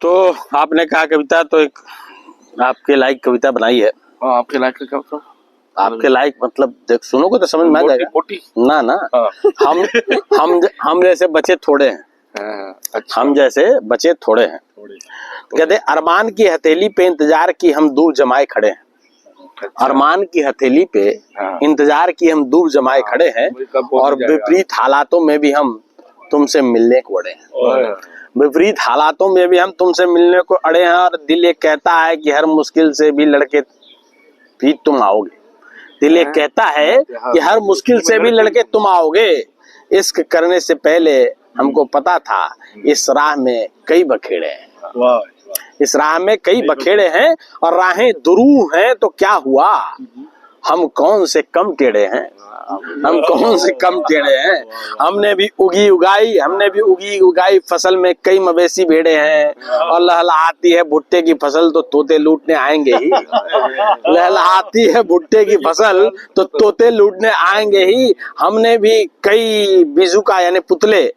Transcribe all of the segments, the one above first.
तो आपने कहा कविता, तो एक आपके लायक कविता बनाई है। आपके लायक का क्या मतलब? आपके लायक मतलब देख, सुनोगे तो समझ में आ जाएगा। मोटी ना ना हम जैसे बच्चे थोड़े हैं। अच्छा। हम जैसे बच्चे थोड़े हैं। कहते अरमान की हथेली पे इंतजार की हम दूर जमाए खड़े हैं। अच्छा। अरमान की हथेली पे इंतजार की हम दूर जमाए खड़े हैं, और विपरीत हालातों में भी हम तुमसे मिलने को अड़े हैं। विपरीत हालातों में भी हम तुमसे मिलने को अड़े हैं, और दिल ये कहता है कि हर मुश्किल से भी लड़के भी तुम आओगे। दिल ये कहता है कि हर मुश्किल से भी लड़के तुम आओगे। इश्क करने से पहले हमको पता था इस राह में कई बखेड़े हैं। इस राह में कई बखेड़े हैं, और राहें दुरूह हैं तो क्या हुआ, हम कौन से कम टेढ़े हैं। हम कौन से कम टेढ़े हैं। हमने भी उगी उगाई फसल में कई मवेशी भेड़े हैं, और लहलहाती है भुट्टे की फसल तो तोते लूटने आएंगे ही। लहलहाती है भुट्टे की फसल तो तोते लूटने आएंगे ही। हमने भी कई बिजुका यानी पुतले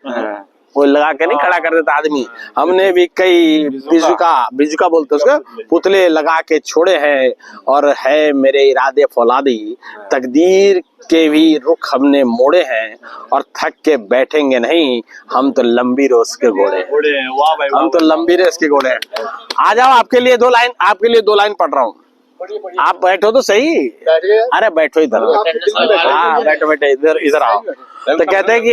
वो लगा के नहीं खड़ा कर देता आदमी। हमने भी कई बिजुका बोलते उसका पुतले लगा के छोड़े हैं, और है मेरे इरादे फौलादी तकदीर के भी रुख हमने मोड़े हैं, और थक के बैठेंगे नहीं हम तो लंबी रोज के घोड़े। हम तो लंबी रेस के घोड़े हैं। आ जाओ, आपके लिए दो लाइन पढ़ रहा हूँ। आप बैठो तो सही। अरे बैठो इधर। हाँ बैठो इधर आओ। तो कहते हैं कि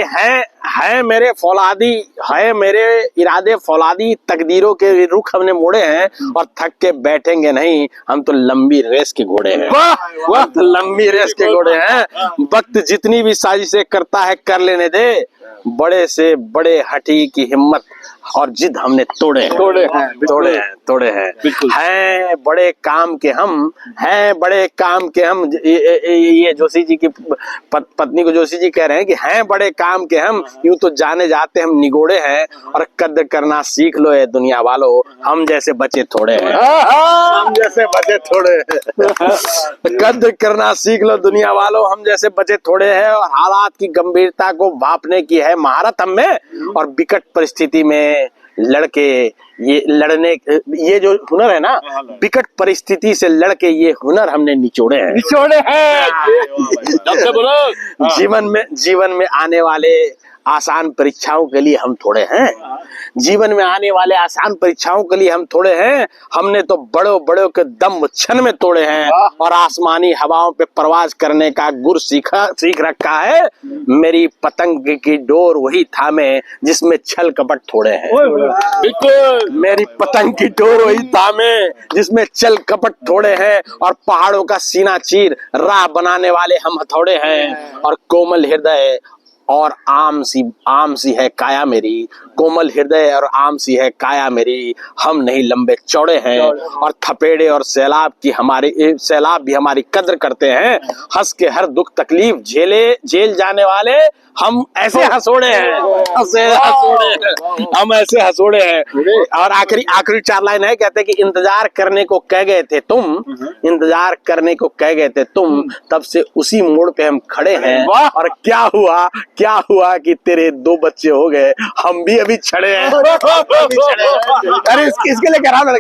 है मेरे इरादे फौलादी तकदीरों के रुख हमने मोड़े हैं, और थक के बैठेंगे नहीं हम तो लंबी रेस के घोड़े हैं। वक्त लंबी रेस के घोड़े हैं। वक्त जितनी भी साजिशें करता है कर लेने दे, बड़े से बड़े हठी की हिम्मत और जिद हमने तोड़े हैं। हैं बड़े काम के हम, ये जोशी जी की पत्नी को जोशी जी कह रहे हैं कि हैं बड़े काम के हम, यूं तो जाने जाते हम निगोड़े हैं, और कद्र करना सीख लो ये दुनिया वालों, हम जैसे बच्चे थोड़े हैं। हम जैसे बच्चे थोड़े हैं। कद्र करना सीख लो दुनिया वालों, हम जैसे बच्चे थोड़े हैं, और हालात की गंभीरता को भांपने की है महारत हम में, और विकट परिस्थिति में लड़के ये जो हुनर है ना, विकट परिस्थिति से लड़के ये हुनर हमने निचोड़े हैं। जीवन में आने वाले आसान परीक्षाओं के लिए हम थोड़े हैं। जीवन में आने वाले आसान परीक्षाओं के लिए हम थोड़े हैं। हमने तो बड़ों के दम क्षण में तोड़े हैं, और आसमानी हवाओं पे परवाज करने का गुर सीख रखा है। मेरी पतंग की डोर वही थामे जिसमें छल कपट थोड़े हैं। मेरी पतंग की डोर वही थामे जिसमें छल कपट थोड़े हैं, और पहाड़ों का सीना चीर राह बनाने वाले हम हथौड़े हैं। और कोमल हृदय और आम सी है काया मेरी, कोमल हृदय और आम सी है काया मेरी, हम नहीं लंबे चौड़े हैं, और थपेड़े और सैलाब भी हमारी कद्र करते हैं। हंस के हर दुख तकलीफ झेल जाने वाले हम ऐसे हंसोड़े हैं। हम ऐसे हंसोड़े हैं। और आखिरी 4 लाइन है, कहते हैं कि इंतजार करने को कह गए थे तुम, तब से उसी मोड़ पे हम खड़े हैं, और क्या हुआ कि तेरे 2 बच्चे हो गए, हम भी अभी छड़े हैं। अरे इसके लिए कह रहा